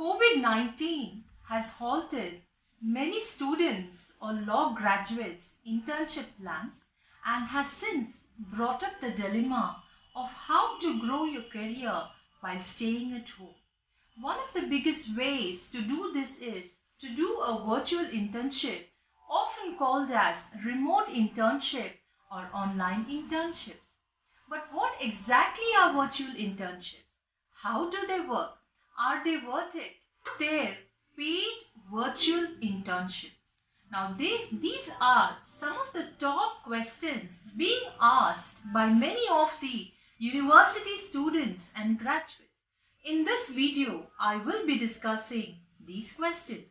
COVID-19 has halted many students or law graduates' internship plans and has since brought up the dilemma of how to grow your career while staying at home. One of the biggest ways to do this is to do a virtual internship, often called as remote internship or online internships. But what exactly are virtual internships? How do they work? Are they worth it? They're paid virtual internships. Now, these are some of the top questions being asked by many of the university students and graduates. In this video, I will be discussing these questions.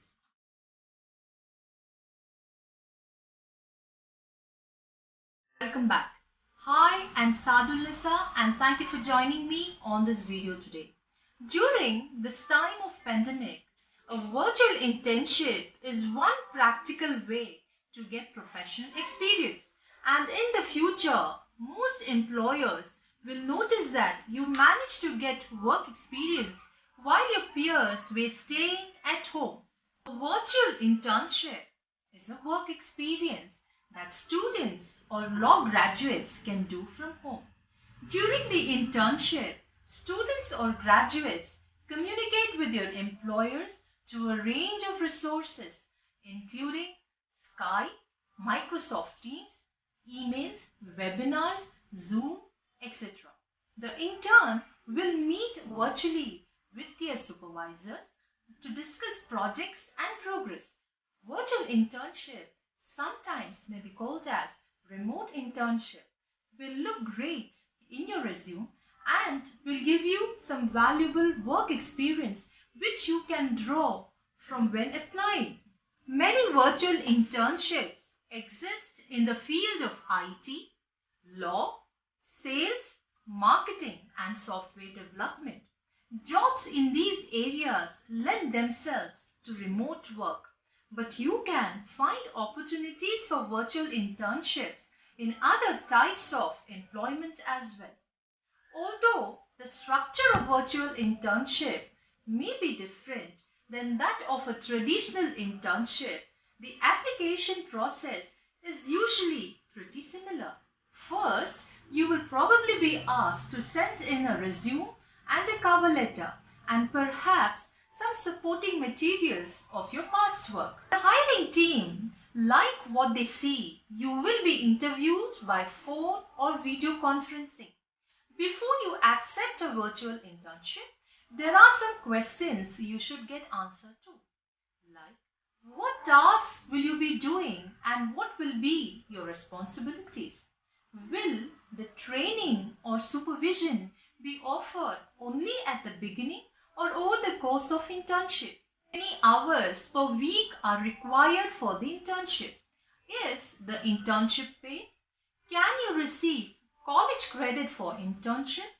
Welcome back. Hi, I'm Sadulisa and thank you for joining me on this video today. During this time of pandemic, a virtual internship is one practical way to get professional experience. And in the future, most employers will notice that you managed to get work experience while your peers were staying at home. A virtual internship is a work experience that students or law graduates can do from home. During the internship, students or graduates communicate with their employers through a range of resources, including Skype, Microsoft Teams, emails, webinars, Zoom, etc. The intern will meet virtually with their supervisors to discuss projects and progress. Virtual internship, sometimes may be called as remote internship, will look great in your resume and will give you some valuable work experience which you can draw from when applying. Many virtual internships exist in the field of IT, law, sales, marketing, and software development. Jobs in these areas lend themselves to remote work, but you can find opportunities for virtual internships in other types of employment as well. Although the structure of virtual internship may be different than that of a traditional internship, the application process is usually pretty similar. First, you will probably be asked to send in a resume and a cover letter and perhaps some supporting materials of your past work. The hiring team like what they see. You will be interviewed by phone or video conferencing. Before you accept a virtual internship, there are some questions you should get answered to. Like, what tasks will you be doing and what will be your responsibilities? Will the training or supervision be offered only at the beginning or over the course of internship? How many hours per week are required for the internship? Is the internship paid? Can you receive college credit for internship?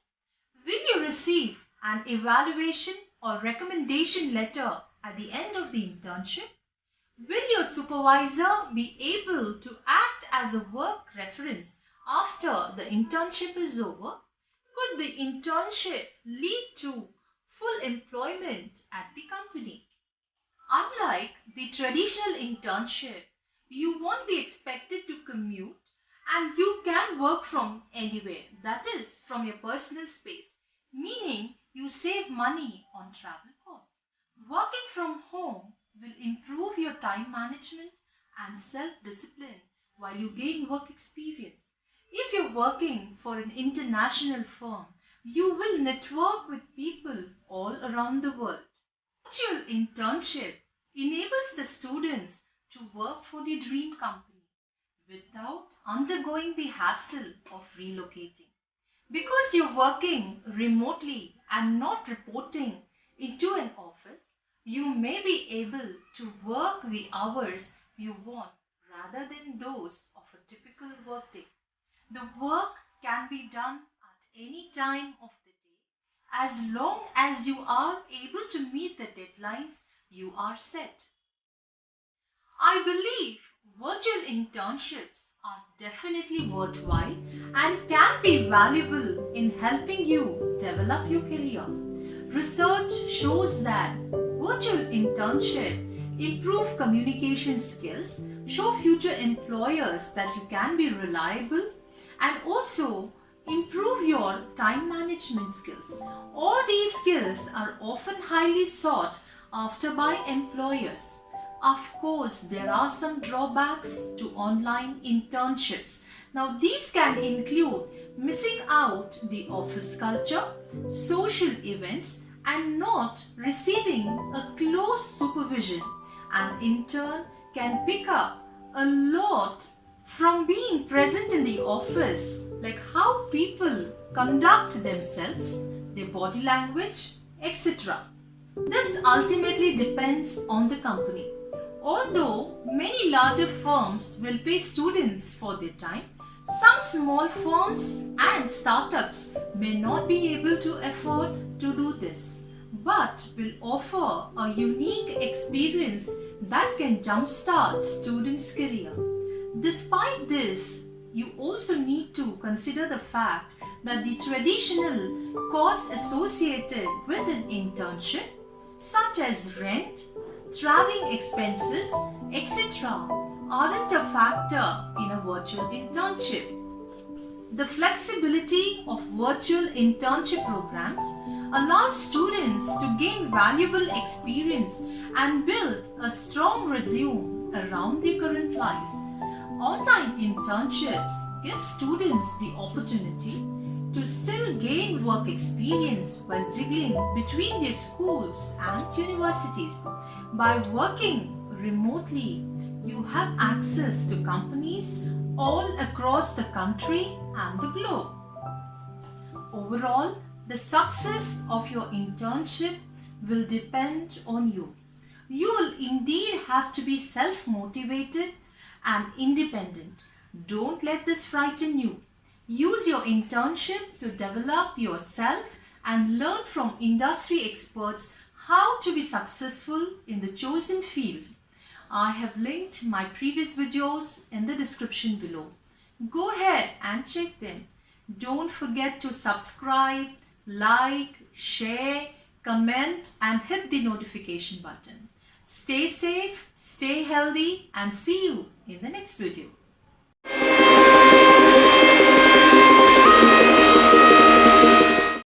Will you receive an evaluation or recommendation letter at the end of the internship? Will your supervisor be able to act as a work reference after the internship is over? Could the internship lead to full employment at the company? Unlike the traditional internship, you won't be expected to commute and you can work from anywhere, that is, from your personal space, meaning you save money on travel costs. Working from home will improve your time management and self-discipline while you gain work experience. If you're working for an international firm, you will network with people all around the world. Virtual internship enables the students to work for their dream company without undergoing the hassle of relocating. Because you're working remotely and not reporting into an office, you may be able to work the hours you want rather than those of a typical workday. The work can be done at any time of the day as long as you are able to meet the deadlines you are set. I believe virtual internships are definitely worthwhile and can be valuable in helping you develop your career. Research shows that virtual internship improve communication skills, show future employers that you can be reliable, and also improve your time management skills. All these skills are often highly sought after by employers. Of course, there are some drawbacks to online internships. Now, these can include missing out the office culture, social events, and not receiving a close supervision. An intern can pick up a lot from being present in the office, like how people conduct themselves, their body language, etc. This ultimately depends on the company. Although many larger firms will pay students for their time, some small firms and startups may not be able to afford to do this, but will offer a unique experience that can jumpstart students' career. Despite this, you also need to consider the fact that the traditional costs associated with an internship, such as rent, traveling expenses, etc., aren't a factor in a virtual internship. The flexibility of virtual internship programs allows students to gain valuable experience and build a strong resume around their current lives. Online internships give students the opportunity to still gain work experience while jiggling between their schools and universities. By working remotely, you have access to companies all across the country and the globe. Overall, the success of your internship will depend on you. You will indeed have to be self-motivated and independent. Don't let this frighten you. Use your internship to develop yourself and learn from industry experts how to be successful in the chosen field. I have linked my previous videos in the description below. Go ahead and check them. Don't forget to subscribe, like, share, comment, and hit the notification button. Stay safe, stay healthy, and see you in the next video.